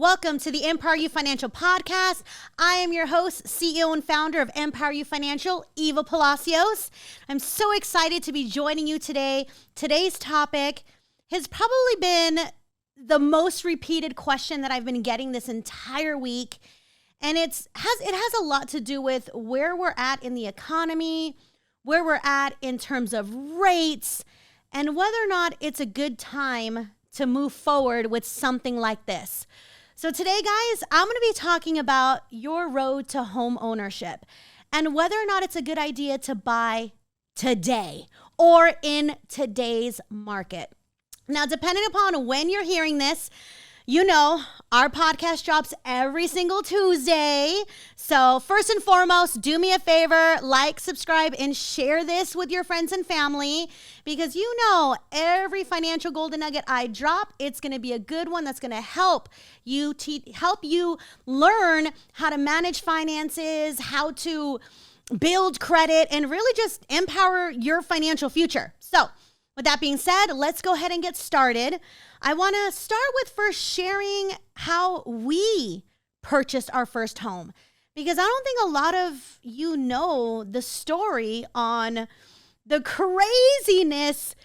Welcome to the EmpowerYou Financial podcast. I am your host, CEO and founder of EmpowerYou Financial, Eva Palacios. I'm so excited to be joining you today. Today's topic has probably been the most repeated question that I've been getting this entire week. And it has a lot to do with where we're at in the economy, where we're at in terms of rates, and whether or not it's a good time to move forward with something like this. So today, guys, I'm going to be talking about your road to home ownership and whether or not it's a good idea to buy today or in today's market. Now, depending upon when you're hearing this, you know, our podcast drops every single Tuesday. So first and foremost, do me a favor, like, subscribe, and share this with your friends and family because you know every financial golden nugget I drop, it's going to be a good one that's going to help you learn how to manage finances, how to build credit, and really just empower your financial future. So with that being said, let's go ahead and get started. I want to start with first sharing how we purchased our first home because I don't think a lot of you know the story on the craziness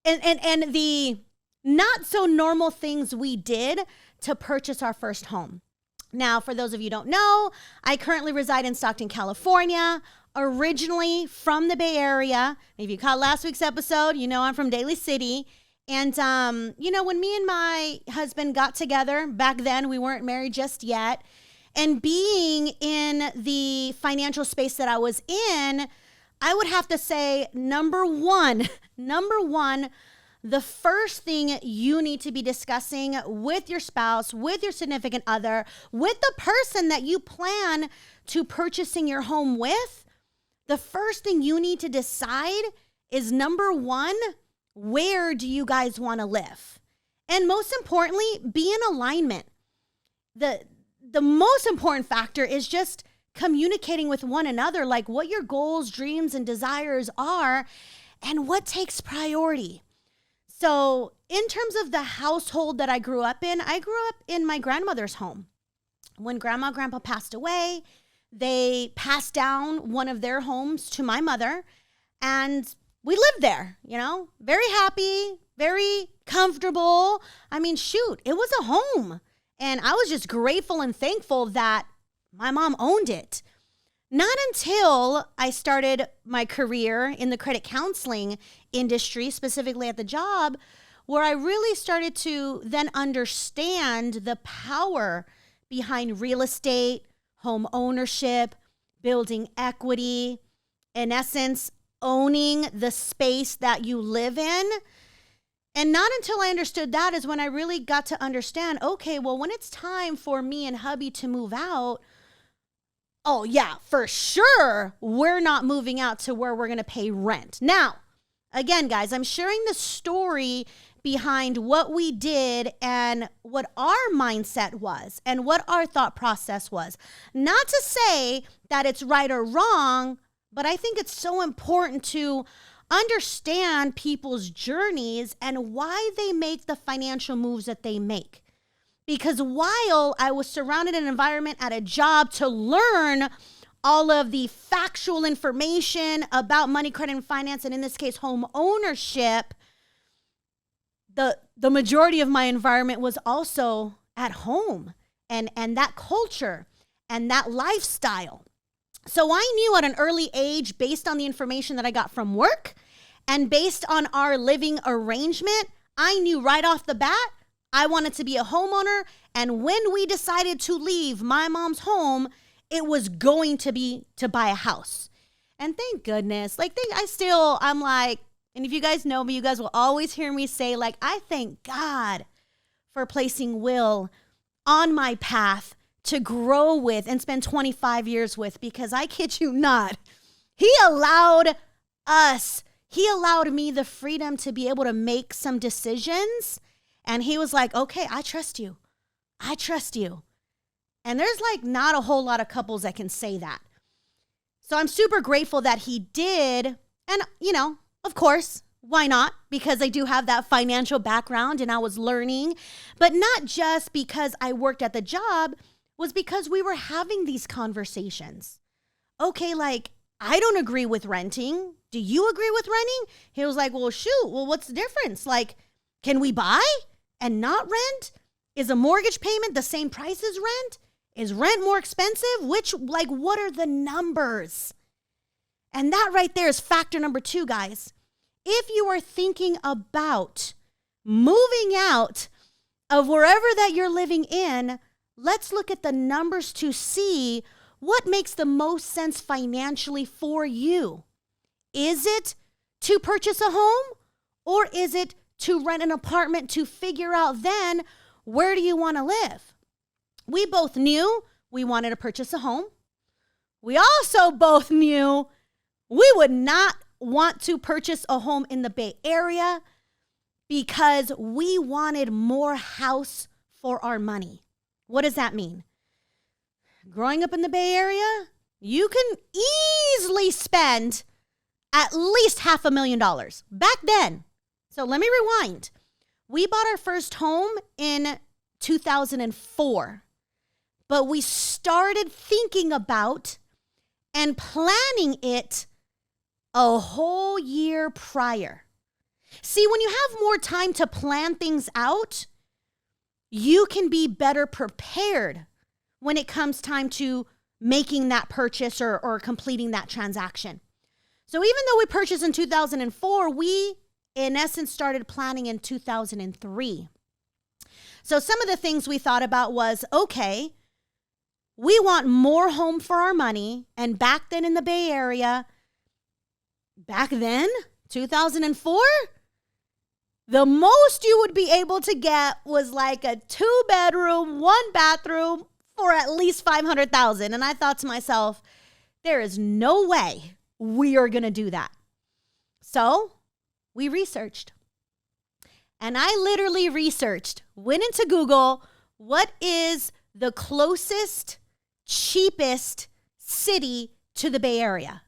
and the not so normal things we did to purchase our first home. Now, for those of you who don't know, I currently reside in Stockton, California, originally from the Bay Area. If you caught last week's episode, you know I'm from Daly City. And, when me and my husband got together, back then we weren't married just yet, and being in the financial space that I was in, I would have to say, number one, the first thing you need to be discussing with your spouse, with your significant other, with the person that you plan to purchasing your home with, the first thing you need to decide is number one, where do you guys want to live? And most importantly, be in alignment. The most important factor is just communicating with one another, like what your goals, dreams, and desires are, and what takes priority. So in terms of the household that I grew up in my grandmother's home. When grandma and grandpa passed away, they passed down one of their homes to my mother, and we lived there, very happy, very comfortable. I mean, shoot, it was a home. And I was just grateful and thankful that my mom owned it. Not until I started my career in the credit counseling industry, specifically at the job, where I really started to then understand the power behind real estate, home ownership, building equity, in essence, owning the space that you live in. And not until I understood that is when I really got to understand, okay, well, when it's time for me and hubby to move out, oh yeah, for sure, we're not moving out to where we're going to pay rent. Now, again, guys, I'm sharing the story behind what we did and what our mindset was and what our thought process was. Not to say that it's right or wrong, but I think it's so important to understand people's journeys and why they make the financial moves that they make. Because while I was surrounded in an environment at a job to learn all of the factual information about money, credit, and finance, and in this case, home ownership, the majority of my environment was also at home and that culture and that lifestyle. So I knew at an early age, based on the information that I got from work and based on our living arrangement, I knew right off the bat, I wanted to be a homeowner. And when we decided to leave my mom's home, it was going to be to buy a house. And thank goodness, I'm like, and if you guys know me, you guys will always hear me say, I thank God for placing Will on my path to grow with and spend 25 years with, because I kid you not, he allowed me the freedom to be able to make some decisions. And he was like, okay, I trust you. And there's not a whole lot of couples that can say that. So I'm super grateful that he did. And, of course, Why not? Because I do have that financial background and I was learning, but not just because I worked at the job, was because we were having these conversations. Okay, like, I don't agree with renting. Do you agree with renting? He was like, well, shoot, well, what's the difference? Like, can we buy and not rent? Is a mortgage payment the same price as rent? Is rent more expensive? What are the numbers? And that right there is factor number 2, guys. If you are thinking about moving out of wherever that you're living in, let's look at the numbers to see what makes the most sense financially for you. Is it to purchase a home, or is it to rent an apartment to figure out then where do you want to live? We both knew we wanted to purchase a home. We also both knew we would not want to purchase a home in the Bay Area because we wanted more house for our money. What does that mean? Growing up in the Bay Area, you can easily spend at least $500,000 back then. So let me rewind. We bought our first home in 2004, but we started thinking about and planning it a whole year prior. See, when you have more time to plan things out, you can be better prepared when it comes time to making that purchase or completing that transaction. So even though we purchased in 2004, we, in essence, started planning in 2003. So some of the things we thought about was, okay, we want more home for our money. And back then in the Bay Area, 2004, the most you would be able to get was like a 2-bedroom, 1-bathroom for at least $500,000. And I thought to myself, there is no way we are going to do that. So we researched. And I literally went into Google, what is the closest, cheapest city to the Bay Area?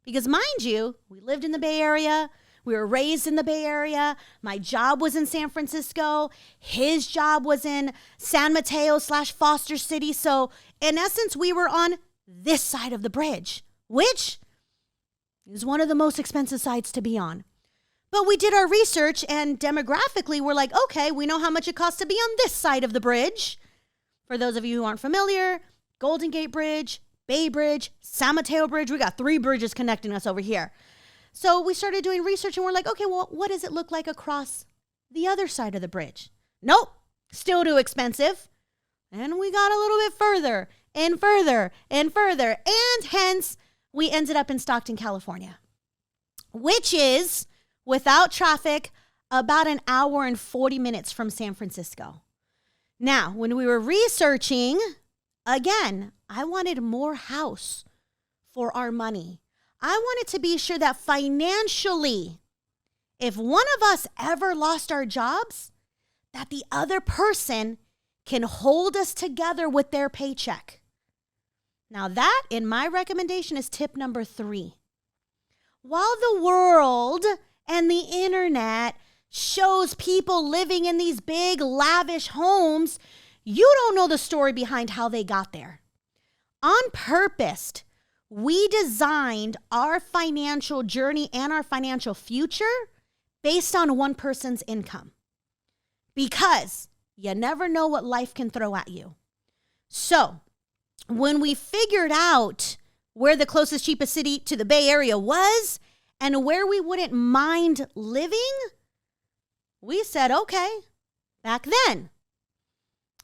Because mind you, we lived in the Bay Area. We were raised in the Bay Area. My job was in San Francisco. His job was in San Mateo/Foster City. So in essence, we were on this side of the bridge, which is one of the most expensive sides to be on. But we did our research, and demographically, we're like, okay, we know how much it costs to be on this side of the bridge. For those of you who aren't familiar, Golden Gate Bridge, Bay Bridge, San Mateo Bridge. We got 3 bridges connecting us over here. So we started doing research and we're like, okay, well, what does it look like across the other side of the bridge? Nope, still too expensive. And we got a little bit further and further and further. And hence, we ended up in Stockton, California, which is, without traffic, about an hour and 40 minutes from San Francisco. Now, when we were researching, again, I wanted more house for our money. I wanted to be sure that financially, if one of us ever lost our jobs, that the other person can hold us together with their paycheck. Now that, in my recommendation, is tip number 3. While the world and the internet shows people living in these big, lavish homes, you don't know the story behind how they got there. On purpose, we designed our financial journey and our financial future based on one person's income, because you never know what life can throw at you. So when we figured out where the closest, cheapest city to the Bay Area was and where we wouldn't mind living, we said, okay, back then,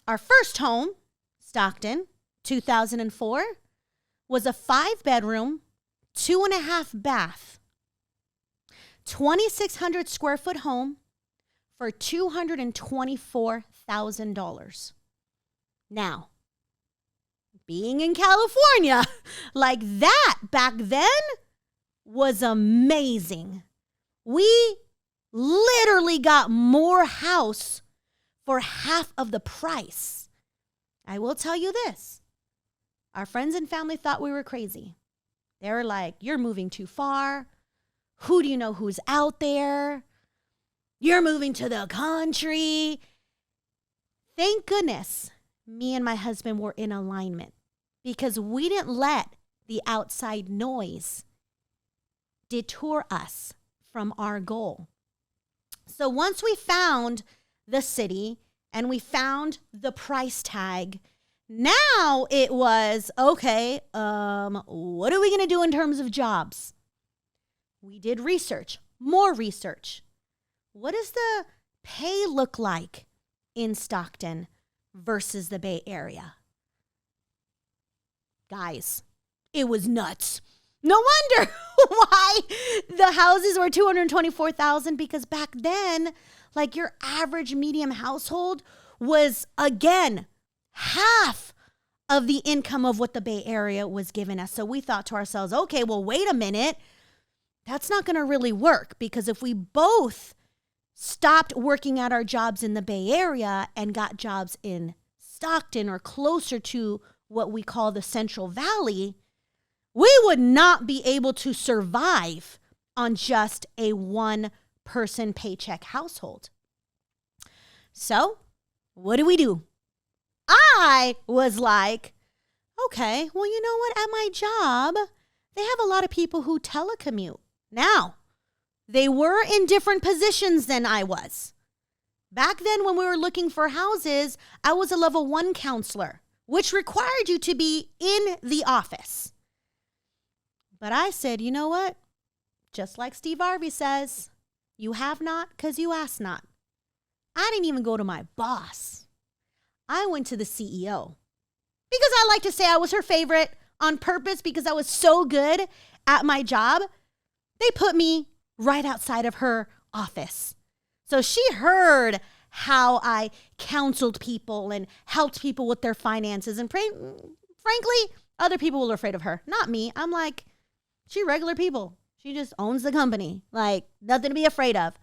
our first home, Stockton, 2004, was a 5-bedroom, 2.5 bath, 2,600 square foot home for $224,000. Now, being in California like that back then was amazing. We literally got more house for half of the price. I will tell you this. Our friends and family thought we were crazy. They were like, you're moving too far. Who do you know who's out there? You're moving to the country. Thank goodness me and my husband were in alignment because we didn't let the outside noise detour us from our goal. So once we found the city and we found the price tag, now it was, okay, what are we going to do in terms of jobs? We did research, more research. What does the pay look like in Stockton versus the Bay Area? Guys, it was nuts. No wonder why the houses were $224,000, because back then, like, your average medium household was, again, half of the income of what the Bay Area was giving us. So we thought to ourselves, okay, well, wait a minute. That's not going to really work, because if we both stopped working at our jobs in the Bay Area and got jobs in Stockton or closer to what we call the Central Valley, we would not be able to survive on just a one-person paycheck household. So what do? I was like, okay, well, you know what? At my job, they have a lot of people who telecommute. Now, they were in different positions than I was. Back then, when we were looking for houses, I was a level 1 counselor, which required you to be in the office. But I said, you know what? Just like Steve Harvey says, you have not because you ask not. I didn't even go to my boss. I went to the CEO because I like to say I was her favorite on purpose because I was so good at my job. They put me right outside of her office. So she heard how I counseled people and helped people with their finances. And frankly, other people were afraid of her, not me. I'm like, she regular people. She just owns the company. Like, nothing to be afraid of.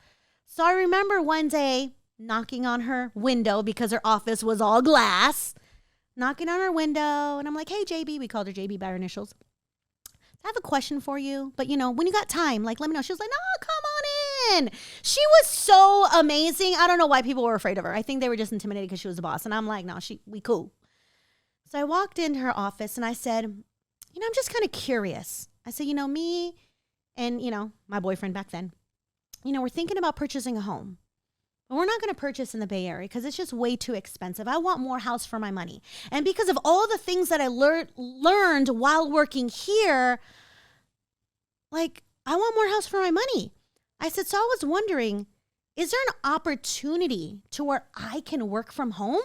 So I remember one day knocking on her window because her office was all glass. Knocking on her window. And I'm like, hey, JB. We called her JB by her initials. I have a question for you. But, you know, when you got time, like, let me know. She was like, no, come on in. She was so amazing. I don't know why people were afraid of her. I think they were just intimidated because she was the boss. And I'm like, no, we cool. So I walked into her office and I said, you know, I'm just kind of curious. I said, you know, me and, you know, my boyfriend back then, you know, we're thinking about purchasing a home. But we're not going to purchase in the Bay Area because it's just way too expensive. I want more house for my money. And because of all the things that I learned while working here, like, I want more house for my money. I said, so I was wondering, is there an opportunity to where I can work from home?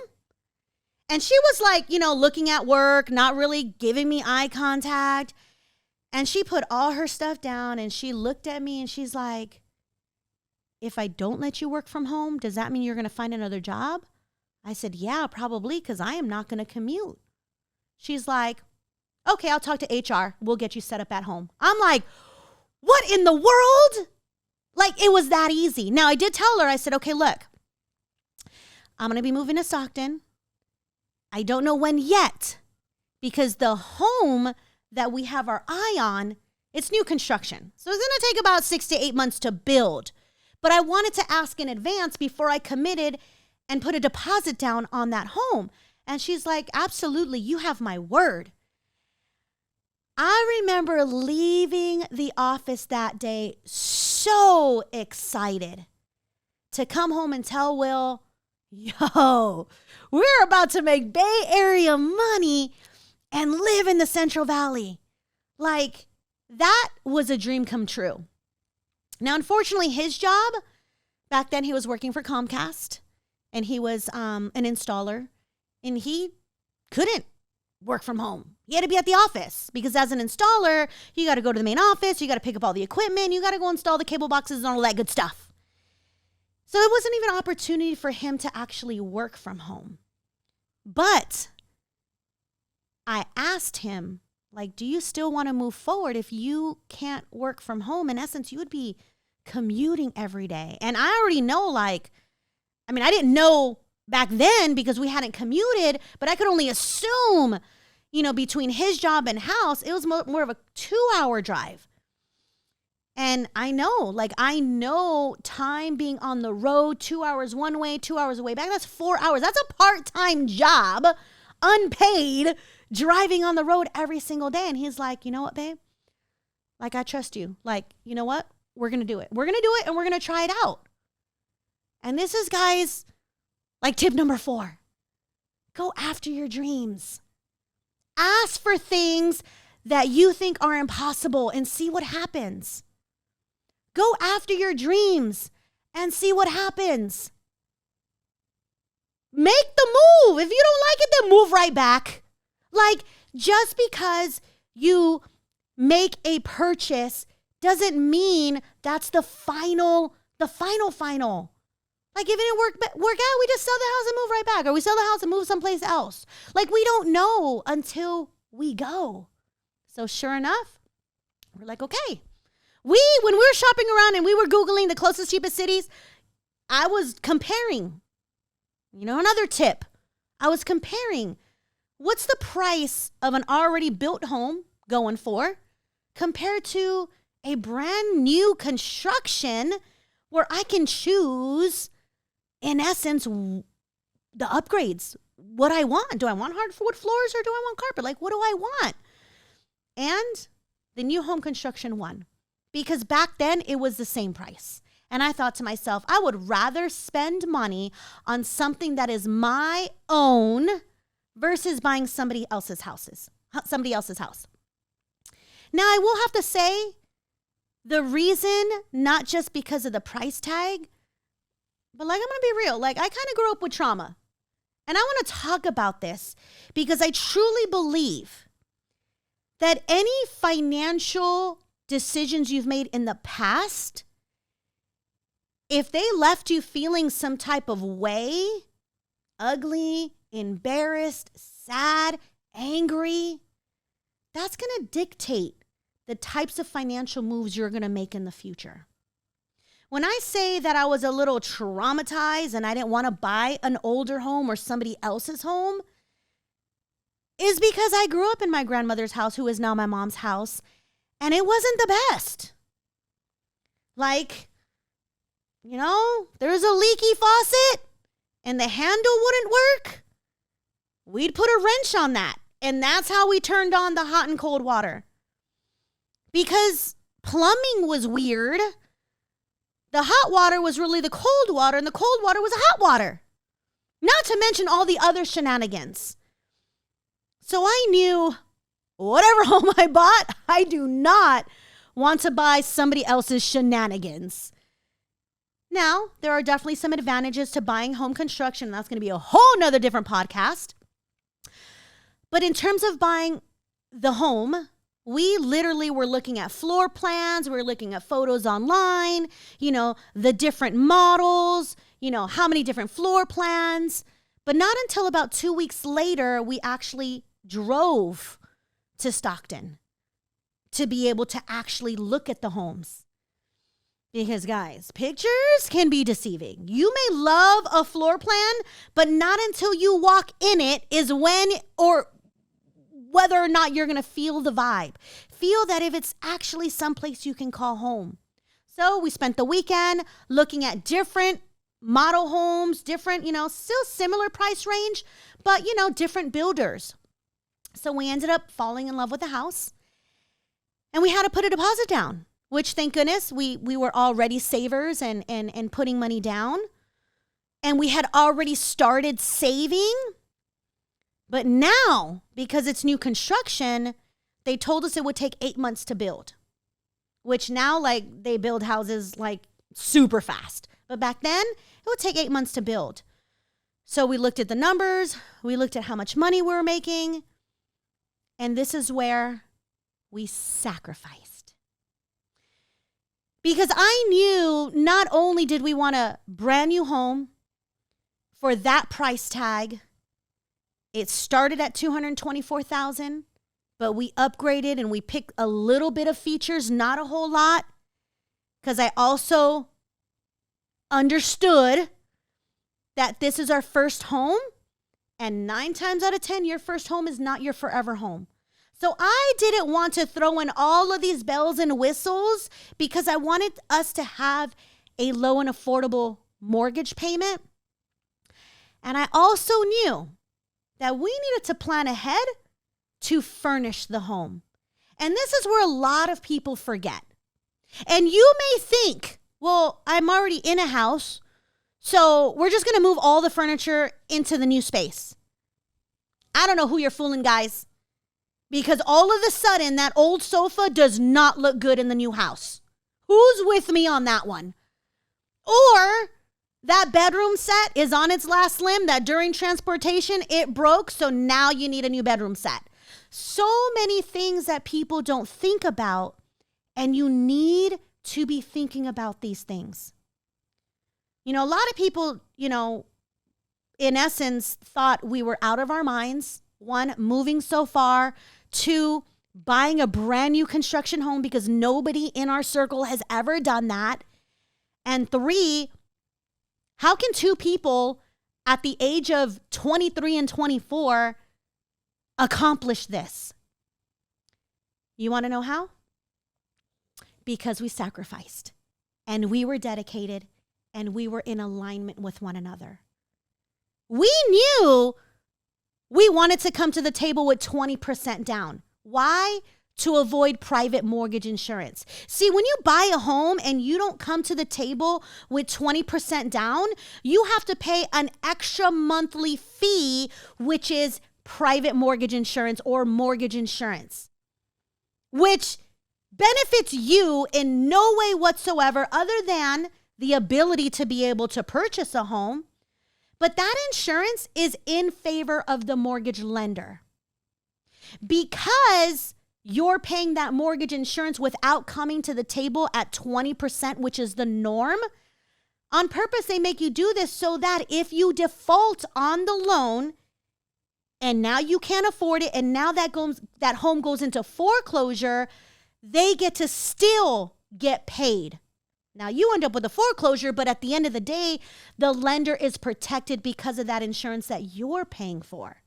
And she was like, you know, looking at work, not really giving me eye contact. And she put all her stuff down and she looked at me and she's like, if I don't let you work from home, does that mean you're going to find another job? I said, yeah, probably, because I am not going to commute. She's like, okay, I'll talk to HR. We'll get you set up at home. I'm like, what in the world? Like, it was that easy. Now, I did tell her, I said, okay, look, I'm going to be moving to Stockton. I don't know when yet, because the home that we have our eye on, it's new construction. So it's going to take about 6 to 8 months to build. But I wanted to ask in advance before I committed and put a deposit down on that home. And she's like, absolutely, you have my word. I remember leaving the office that day so excited to come home and tell Will, yo, we're about to make Bay Area money and live in the Central Valley. Like, that was a dream come true. Now, unfortunately, his job, back then he was working for Comcast and he was an installer and he couldn't work from home. He had to be at the office because as an installer, you got to go to the main office, you got to pick up all the equipment, you got to go install the cable boxes and all that good stuff. So it wasn't even an opportunity for him to actually work from home. But I asked him, like, do you still want to move forward if you can't work from home? In essence, you would be commuting every day. And I already know, like, I mean, I didn't know back then because we hadn't commuted, but I could only assume, you know, between his job and house, it was more of a 2-hour drive. And I know time being on the road, 2 hours one way, 2 hours away back, that's 4 hours. That's a part-time job, unpaid, driving on the road every single day. And he's like, you know what, babe? Like, I trust you. Like, you know what? We're going to do it. We're going to do it and we're going to try it out. And this is, guys, like tip number 4. Go after your dreams. Ask for things that you think are impossible and see what happens. Go after your dreams and see what happens. Make the move. If you don't like it, then move right back. Like, just because you make a purchase doesn't mean that's the final. Like, if it didn't work out, we just sell the house and move right back. Or we sell the house and move someplace else. Like, we don't know until we go. So sure enough, we're like, okay. When we were shopping around and we were Googling the closest, cheapest cities, I was comparing. Another tip. I was comparing what's the price of an already built home going for compared to a brand new construction where I can choose, in essence, the upgrades. What I want. Do I want hardwood floors or do I want carpet? Like, what do I want? And the new home construction won. Because back then it was the same price. And I thought to myself, I would rather spend money on something that is my own versus buying somebody else's house. Now, I will have to say, the reason, not just because of the price tag, but like, I'm going to be real. Like, I kind of grew up with trauma. And I want to talk about this because I truly believe that any financial decisions you've made in the past, if they left you feeling some type of way, ugly, embarrassed, sad, angry, that's going to dictate the types of financial moves you're going to make in the future. When I say that I was a little traumatized and I didn't want to buy an older home or somebody else's home, is because I grew up in my grandmother's house, who is now my mom's house, and it wasn't the best. Like, there's a leaky faucet and the handle wouldn't work. We'd put a wrench on that. And that's how we turned on the hot and cold water. Because plumbing was weird. The hot water was really the cold water and the cold water was hot water. Not to mention all the other shenanigans. So I knew whatever home I bought, I do not want to buy somebody else's shenanigans. Now, there are definitely some advantages to buying home construction. That's going to be a whole nother different podcast. But in terms of buying the home, we literally were looking at floor plans. We were looking at photos online, the different models, how many different floor plans. But not until about 2 weeks later, we actually drove to Stockton to be able to actually look at the homes. Because, guys, pictures can be deceiving. You may love a floor plan, but not until you walk in it is when or whether or not you're going to feel the vibe. Feel that if it's actually someplace you can call home. So we spent the weekend looking at different model homes, different, still similar price range, but, different builders. So we ended up falling in love with the house. And we had to put a deposit down, which, thank goodness, we were already savers and putting money down. And we had already started saving. But now, because it's new construction, they told us it would take 8 months to build. Which now, they build houses, super fast. But back then, it would take 8 months to build. So we looked at the numbers. We looked at how much money we were making. And this is where we sacrificed. Because I knew not only did we want a brand new home for that price tag, it started at $224,000, but we upgraded and we picked a little bit of features, not a whole lot, because I also understood that this is our first home, and 9 times out of 10, your first home is not your forever home. So I didn't want to throw in all of these bells and whistles because I wanted us to have a low and affordable mortgage payment. And I also knew that we needed to plan ahead to furnish the home. And this is where a lot of people forget. And you may think, well, I'm already in a house, so we're just going to move all the furniture into the new space. I don't know who you're fooling, guys, because all of a sudden that old sofa does not look good in the new house. Who's with me on that one? Or that bedroom set is on its last limb, that during transportation, it broke, so now you need a new bedroom set. So many things that people don't think about, and you need to be thinking about these things. A lot of people, in essence, thought we were out of our minds. One, moving so far. Two, buying a brand new construction home because nobody in our circle has ever done that. And three, how can two people at the age of 23 and 24 accomplish this? You want to know how? Because we sacrificed and we were dedicated and we were in alignment with one another. We knew we wanted to come to the table with 20% down. Why? To avoid private mortgage insurance. See, when you buy a home and you don't come to the table with 20% down, you have to pay an extra monthly fee, which is private mortgage insurance or mortgage insurance, which benefits you in no way whatsoever other than the ability to be able to purchase a home. But that insurance is in favor of the mortgage lender. Because you're paying that mortgage insurance without coming to the table at 20%, which is the norm, on purpose they make you do this so that if you default on the loan and now you can't afford it and now that home goes into foreclosure, they get to still get paid. Now you end up with a foreclosure, but at the end of the day, the lender is protected because of that insurance that you're paying for.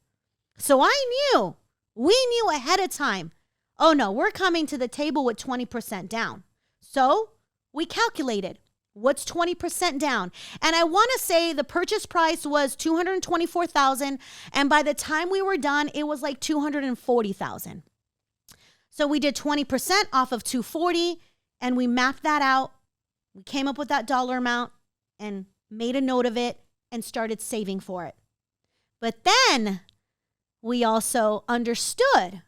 So we knew ahead of time, oh no, we're coming to the table with 20% down. So we calculated what's 20% down. And I want to say the purchase price was $224,000. And by the time we were done, it was like $240,000. So we did 20% off of $240 and we mapped that out. We came up with that dollar amount and made a note of it and started saving for it. But then we also understood.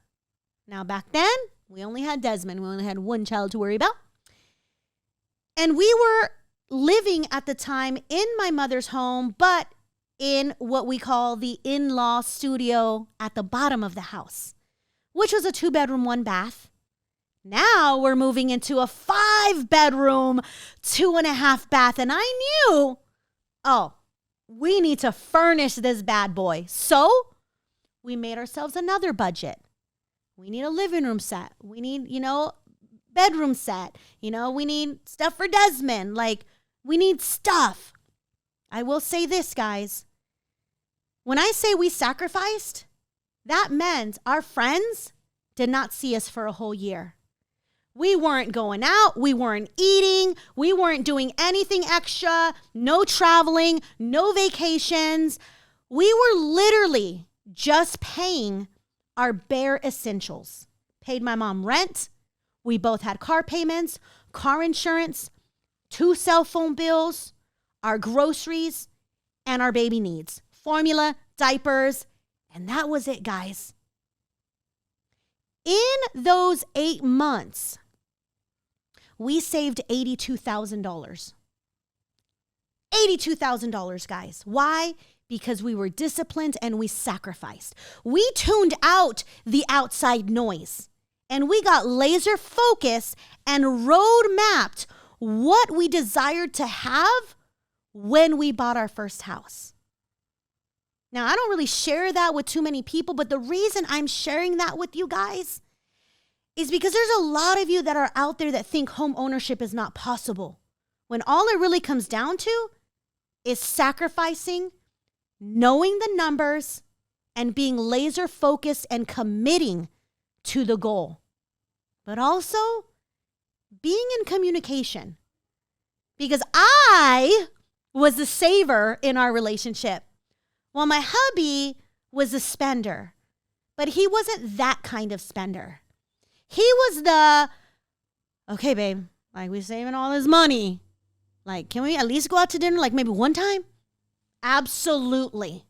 Now back then, we only had Desmond. We only had one child to worry about. And we were living at the time in my mother's home, but in what we call the in-law studio at the bottom of the house, which was a 2-bedroom, 1-bath. Now we're moving into a 5-bedroom, 2.5-bath. And I knew, we need to furnish this bad boy. So we made ourselves another budget. We need a living room set. We need, bedroom set. We need stuff for Desmond. We need stuff. I will say this, guys. When I say we sacrificed, that meant our friends did not see us for a whole year. We weren't going out. We weren't eating. We weren't doing anything extra. No traveling, no vacations. We were literally just paying our bare essentials. Paid my mom rent. We both had car payments, car insurance, 2 cell phone bills, our groceries, and our baby needs. Formula, diapers, and that was it, guys. In those 8 months, we saved $82,000. $82,000, guys. Why? Because we were disciplined and we sacrificed. We tuned out the outside noise and we got laser focused and road mapped what we desired to have when we bought our first house. Now, I don't really share that with too many people, but the reason I'm sharing that with you guys is because there's a lot of you that are out there that think home ownership is not possible, when all it really comes down to is sacrificing, knowing the numbers, and being laser focused and committing to the goal, but also being in communication. Because I was the saver in our relationship, while my hubby was a spender. But he wasn't that kind of spender. He was the, okay, babe, like we're saving all this money. Like, can we at least go out to dinner like maybe one time? Absolutely.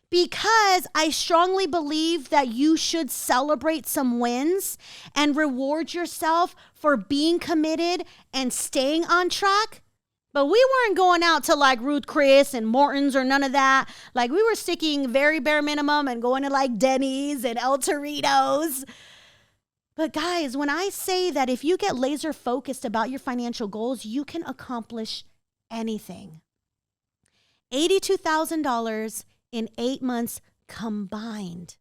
Because I strongly believe that you should celebrate some wins and reward yourself for being committed and staying on track. But we weren't going out to like Ruth Chris and Morton's or none of that. Like we were sticking very bare minimum and going to like Denny's and El Torito's. But guys, when I say that if you get laser focused about your financial goals, you can accomplish anything. $82,000 in 8 months combined.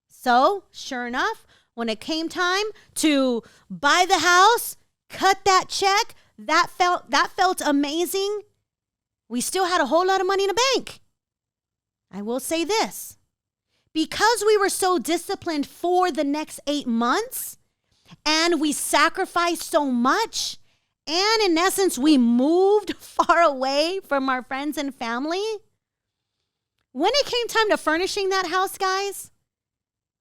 So, sure enough, when it came time to buy the house, cut that check, that felt amazing. We still had a whole lot of money in the bank. I will say this. Because we were so disciplined for the next 8 months, and we sacrificed so much, and in essence, we moved far away from our friends and family. When it came time to furnishing that house, guys,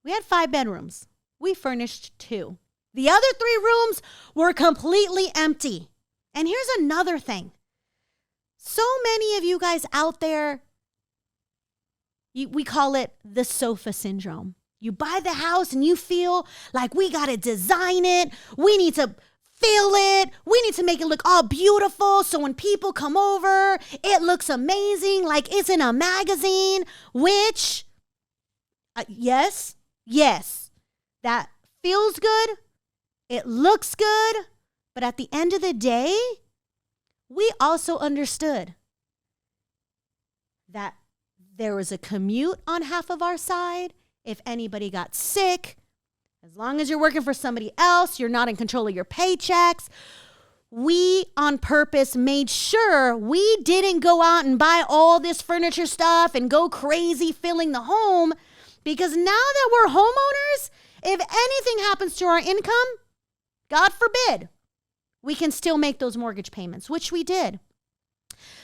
we had 5 bedrooms. We furnished 2. The other 3 rooms were completely empty. And here's another thing. So many of you guys out there, we call it the sofa syndrome. You buy the house and you feel like we got to design it. We need to fill it. We need to make it look all beautiful. So when people come over, it looks amazing, like it's in a magazine, which, yes, that feels good. It looks good. But at the end of the day, we also understood that there was a commute on half of our side. If anybody got sick, as long as you're working for somebody else, you're not in control of your paychecks. We, on purpose, made sure we didn't go out and buy all this furniture stuff and go crazy filling the home. Because now that we're homeowners, if anything happens to our income, God forbid, we can still make those mortgage payments, which we did.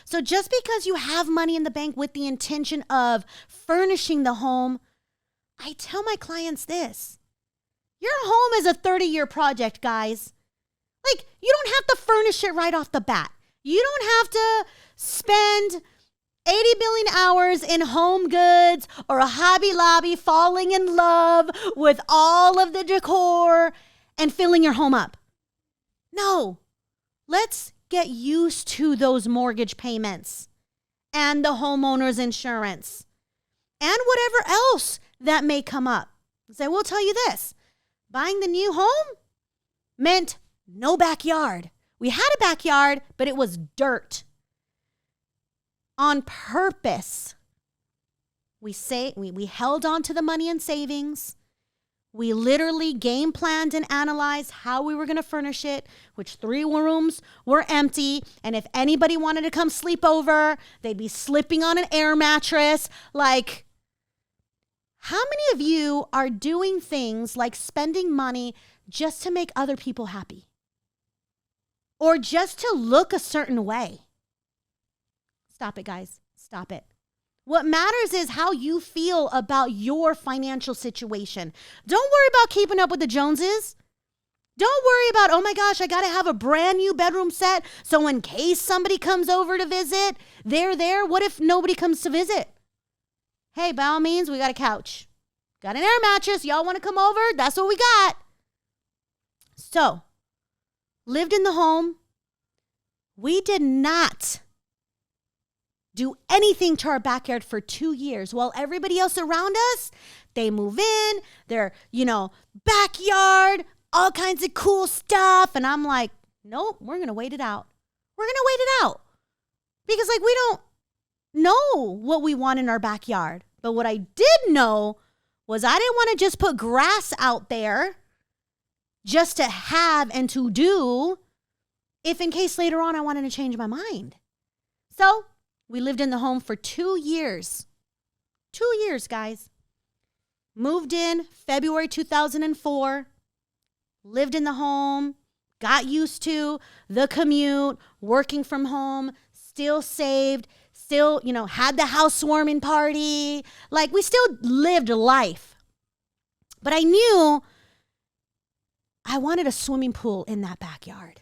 So just because you have money in the bank with the intention of furnishing the home, I tell my clients this. Your home is a 30-year project, guys. Like, you don't have to furnish it right off the bat. You don't have to spend 80 billion hours in Home Goods or a Hobby Lobby falling in love with all of the decor and filling your home up. No, let's get used to those mortgage payments and the homeowner's insurance and whatever else that may come up. So I will tell you this, buying the new home meant no backyard. We had a backyard, but it was dirt. On purpose, we held on to the money and savings. We literally game planned and analyzed how we were going to furnish it, which 3 rooms were empty. And if anybody wanted to come sleep over, they'd be slipping on an air mattress. Like, how many of you are doing things like spending money just to make other people happy? Or just to look a certain way? Stop it, guys. Stop it. What matters is how you feel about your financial situation. Don't worry about keeping up with the Joneses. Don't worry about, oh my gosh, I got to have a brand new bedroom set. So in case somebody comes over to visit, they're there. What if nobody comes to visit? Hey, by all means, we got a couch. Got an air mattress. Y'all want to come over? That's what we got. So, lived in the home. We did not do anything to our backyard for 2 years while everybody else around us, they move in, their, backyard, all kinds of cool stuff. And I'm like, nope, we're going to wait it out. We're going to wait it out because we don't know what we want in our backyard. But what I did know was I didn't want to just put grass out there just to have and to do if in case later on I wanted to change my mind. So we lived in the home for 2 years. 2 years, guys. moved in February 2004, lived in the home, got used to the commute, working from home, still saved, still, had the housewarming party. Like, we still lived life. But I knew I wanted a swimming pool in that backyard.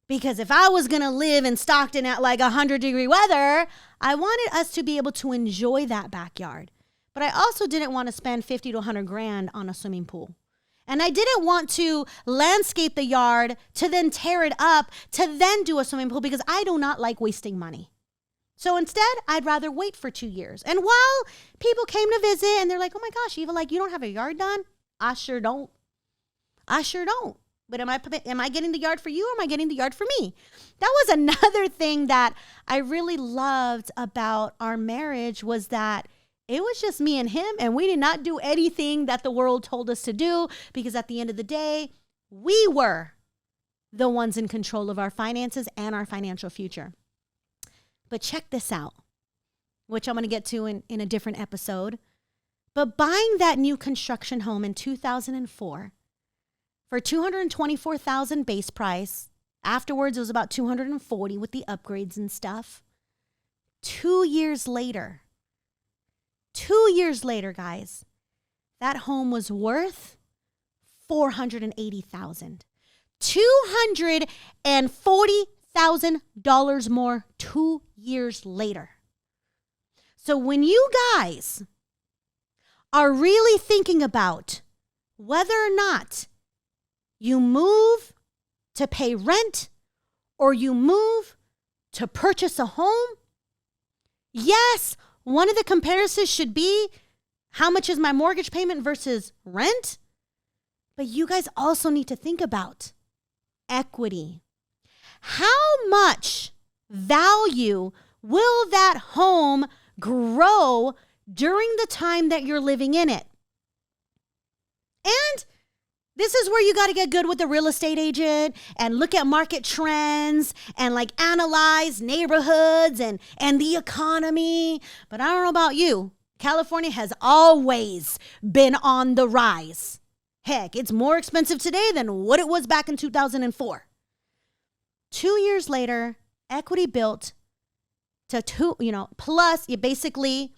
Because if I was going to live in Stockton at like 100-degree weather, I wanted us to be able to enjoy that backyard. But I also didn't want to spend 50 to 100 grand on a swimming pool. And I didn't want to landscape the yard to then tear it up to then do a swimming pool because I do not like wasting money. So instead, I'd rather wait for 2 years. And while people came to visit and they're like, oh my gosh, Eva, like you don't have a yard done? I sure don't. But am I getting the yard for you or am I getting the yard for me? That was another thing that I really loved about our marriage was that it was just me and him, and we did not do anything that the world told us to do because at the end of the day, we were the ones in control of our finances and our financial future. But check this out, which I'm going to get to in a different episode. But buying that new construction home in 2004 for $224,000 base price, afterwards it was about $240,000 with the upgrades and stuff. 2 years later, guys, that home was worth $480,000. $240,000 more 2 years later. So when you guys are really thinking about whether or not you move to pay rent or you move to purchase a home, yes, one of the comparisons should be how much is my mortgage payment versus rent? But you guys also need to think about equity. How much value will that home grow during the time that you're living in it? And this is where you got to get good with the real estate agent and look at market trends and like analyze neighborhoods and the economy. But I don't know about you. California has always been on the rise. Heck, it's more expensive today than what it was back in 2004. 2 years later, equity built to plus basically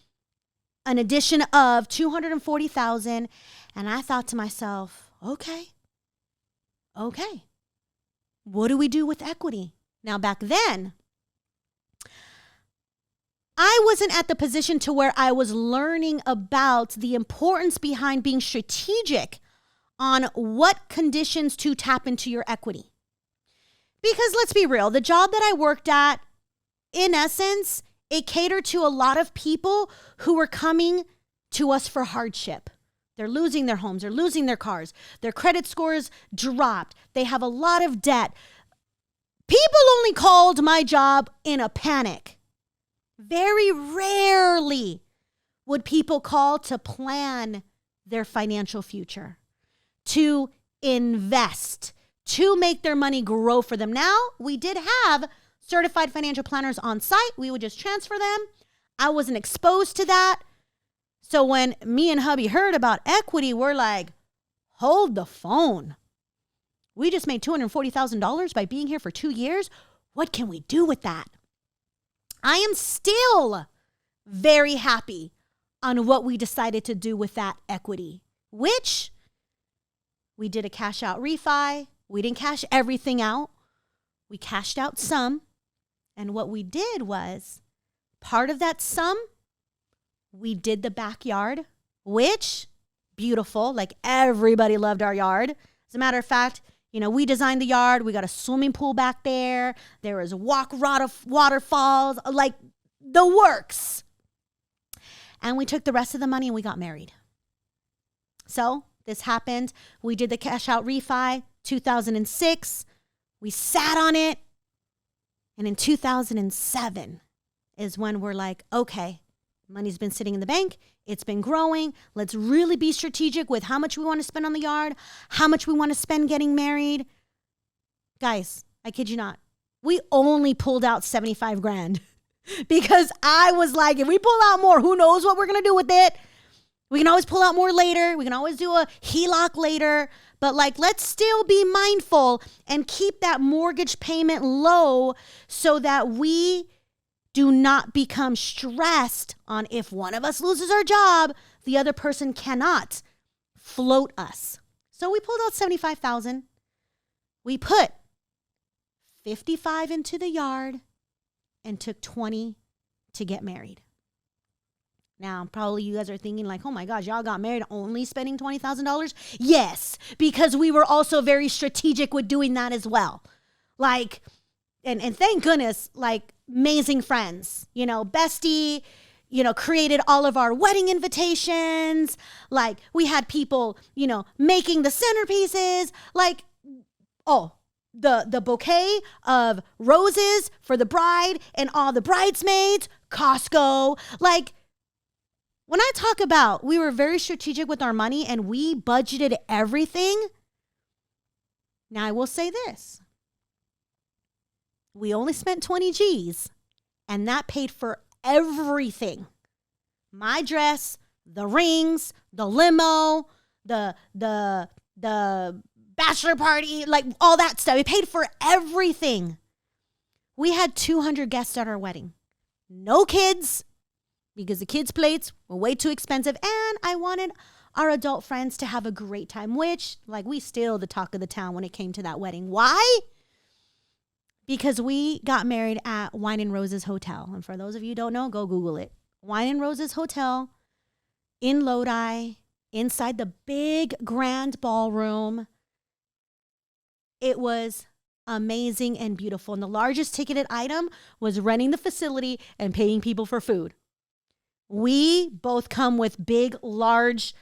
an addition of $240,000. And I thought to myself, okay, what do we do with equity? Now, back then, I wasn't at the position to where I was learning about the importance behind being strategic on what conditions to tap into your equity. Because let's be real, the job that I worked at, in essence, it catered to a lot of people who were coming to us for hardship. They're losing their homes, they're losing their cars, their credit scores dropped, they have a lot of debt. People only called my job in a panic. Very rarely would people call to plan their financial future, to invest, to make their money grow for them. Now, we did have certified financial planners on site. We would just transfer them. I wasn't exposed to that. So when me and hubby heard about equity, we're like, hold the phone. We just made $240,000 by being here for 2 years. What can we do with that? I am still very happy on what we decided to do with that equity, which we did a cash out refi. We didn't cash everything out. We cashed out some. And what we did was part of that sum, we did the backyard, which beautiful. Like everybody loved our yard. As a matter of fact, we designed the yard. We got a swimming pool back there. There is waterfalls, like the works. And we took the rest of the money and we got married. So this happened. We did the cash out refi, 2006. We sat on it. And in 2007 is when we're like, okay, money's been sitting in the bank. It's been growing. Let's really be strategic with how much we want to spend on the yard, how much we want to spend getting married. Guys, I kid you not. We only pulled out 75 grand because I was like, if we pull out more, who knows what we're going to do with it? We can always pull out more later. We can always do a HELOC later. But like, let's still be mindful and keep that mortgage payment low so that we do not become stressed on if one of us loses our job, the other person cannot float us. So we pulled out $75,000. We put $55,000 into the yard and took $20,000 to get married. Now, probably you guys are thinking like, oh my gosh, y'all got married only spending $20,000? Yes, because we were also very strategic with doing that as well. Like, and thank goodness, like amazing friends, bestie, created all of our wedding invitations. Like we had people, making the centerpieces, like, the bouquet of roses for the bride and all the bridesmaids, Costco. Like, when I talk about we were very strategic with our money and we budgeted everything. Now, I will say this. We only spent 20 G's and that paid for everything. My dress, the rings, the limo, the bachelor party, like all that stuff. It paid for everything. We had 200 guests at our wedding. No kids, because the kids' plates were way too expensive. And I wanted our adult friends to have a great time, which, like, we still the talk of the town when it came to that wedding. Why? Because we got married at Wine and Roses Hotel. And for those of you who don't know, go Google it. Wine and Roses Hotel in Lodi, inside the big grand ballroom. It was amazing and beautiful. And the largest ticketed item was renting the facility and paying people for food. We both come with big, large,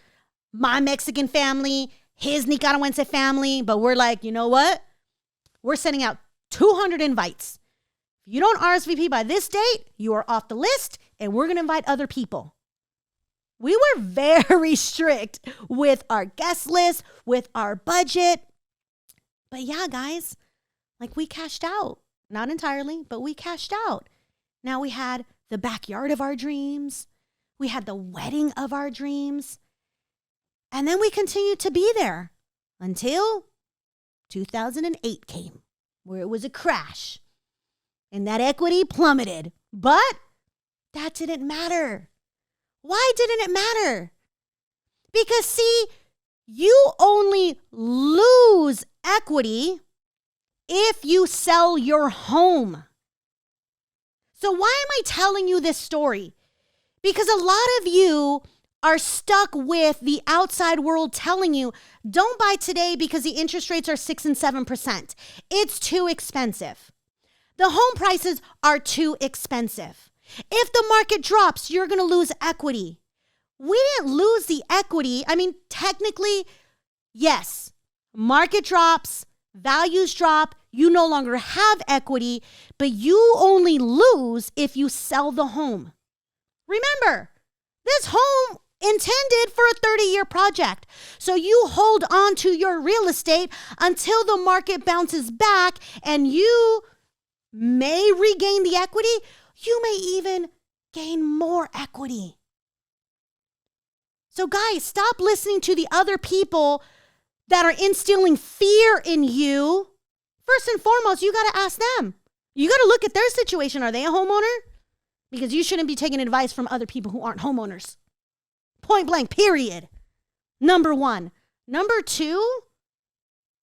my Mexican family, his Nicaraguense family, but we're like, you know what? We're sending out 200 invites. If you don't RSVP by this date, you are off the list, and we're going to invite other people. We were very strict with our guest list, with our budget. But yeah, guys, like we cashed out. Not entirely, but we cashed out. Now we had the backyard of our dreams. We had the wedding of our dreams. And then we continued to be there until 2008 came, where it was a crash. And that equity plummeted. But that didn't matter. Why didn't it matter? Because see, you only lose equity if you sell your home. So why am I telling you this story? Because a lot of you are stuck with the outside world telling you, don't buy today because the interest rates are 6 and 7%. It's too expensive. The home prices are too expensive. If the market drops, you're going to lose equity. We didn't lose the equity. I mean, technically, yes, market drops, values drop, you no longer have equity, but you only lose if you sell the home. Remember, this home intended for a 30-year project. So you hold on to your real estate until the market bounces back and you may regain the equity. You may even gain more equity. So guys, stop listening to the other people that are instilling fear in you. First and foremost, you got to ask them. You got to look at their situation. Are they a homeowner? Because you shouldn't be taking advice from other people who aren't homeowners. Point blank, period. Number one. Number two,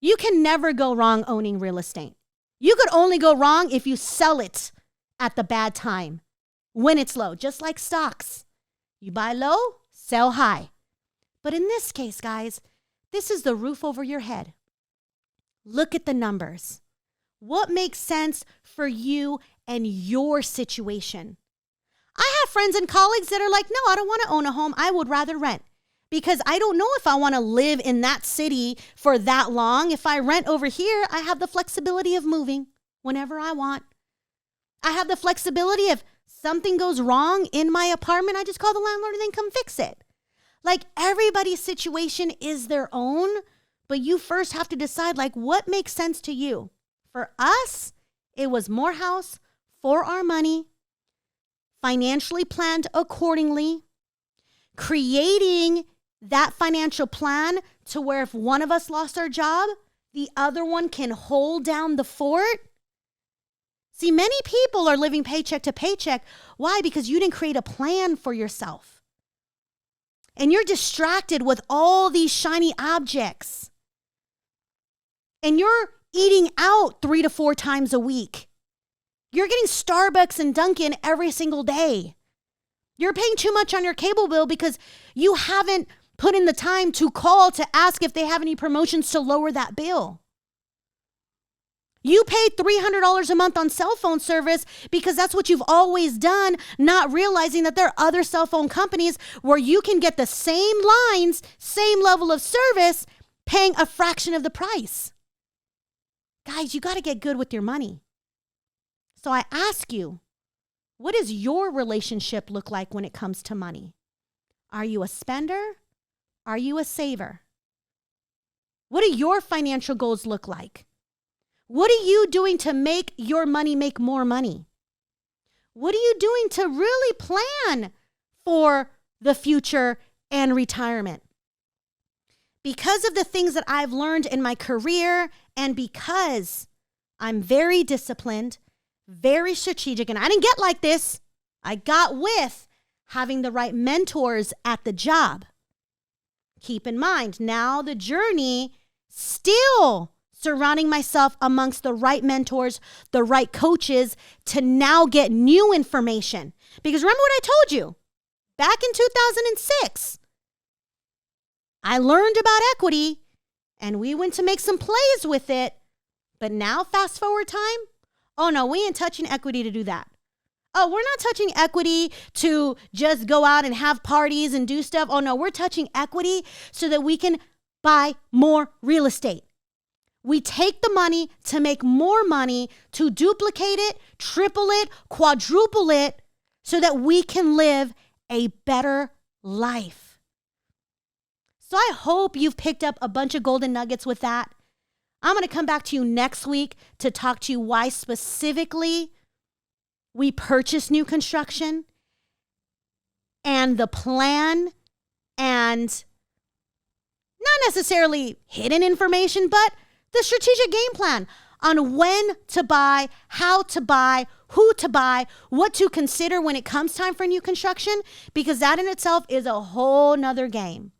you can never go wrong owning real estate. You could only go wrong if you sell it at the bad time, when it's low, just like stocks. You buy low, sell high. But in this case, guys, this is the roof over your head. Look at the numbers. What makes sense for you and your situation? I have friends and colleagues that are like, no, I don't want to own a home. I would rather rent because I don't know if I want to live in that city for that long. If I rent over here, I have the flexibility of moving whenever I want. I have the flexibility if something goes wrong in my apartment, I just call the landlord and then come fix it. Like everybody's situation is their own, but you first have to decide like what makes sense to you. For us, it was more house for our money, financially planned accordingly, creating that financial plan to where if one of us lost our job, the other one can hold down the fort. See, many people are living paycheck to paycheck. Why? Because you didn't create a plan for yourself. And you're distracted with all these shiny objects. And you're eating out 3 to 4 times a week. You're getting Starbucks and Dunkin' every single day. You're paying too much on your cable bill because you haven't put in the time to call to ask if they have any promotions to lower that bill. You pay $300 a month on cell phone service because that's what you've always done, not realizing that there are other cell phone companies where you can get the same lines, same level of service, paying a fraction of the price. Guys, you got to get good with your money. So I ask you, what does your relationship look like when it comes to money? Are you a spender? Are you a saver? What do your financial goals look like? What are you doing to make your money make more money? What are you doing to really plan for the future and retirement? Because of the things that I've learned in my career and because I'm very disciplined, very strategic, and I didn't get like this. I got with having the right mentors at the job. Keep in mind, now the journey still surrounding myself amongst the right mentors, the right coaches to now get new information. Because remember what I told you, back in 2006, I learned about equity and we went to make some plays with it. But now fast forward time, oh no, we ain't touching equity to do that. Oh, we're not touching equity to just go out and have parties and do stuff. Oh no, we're touching equity so that we can buy more real estate. We take the money to make more money, to duplicate it, triple it, quadruple it, so that we can live a better life. So I hope you've picked up a bunch of golden nuggets with that. I'm going to come back to you next week to talk to you why specifically we purchase new construction and the plan and not necessarily hidden information, but the strategic game plan on when to buy, how to buy, who to buy, what to consider when it comes time for new construction, because that in itself is a whole nother game.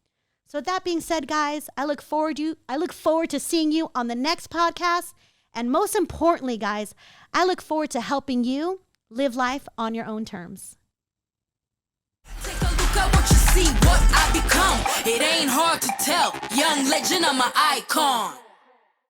So with that being said, guys, I look forward to seeing you on the next podcast. And most importantly, guys, I look forward to helping you live life on your own terms. Take a look at what you see, what I become. It ain't hard to tell. Young legend, I'm an icon.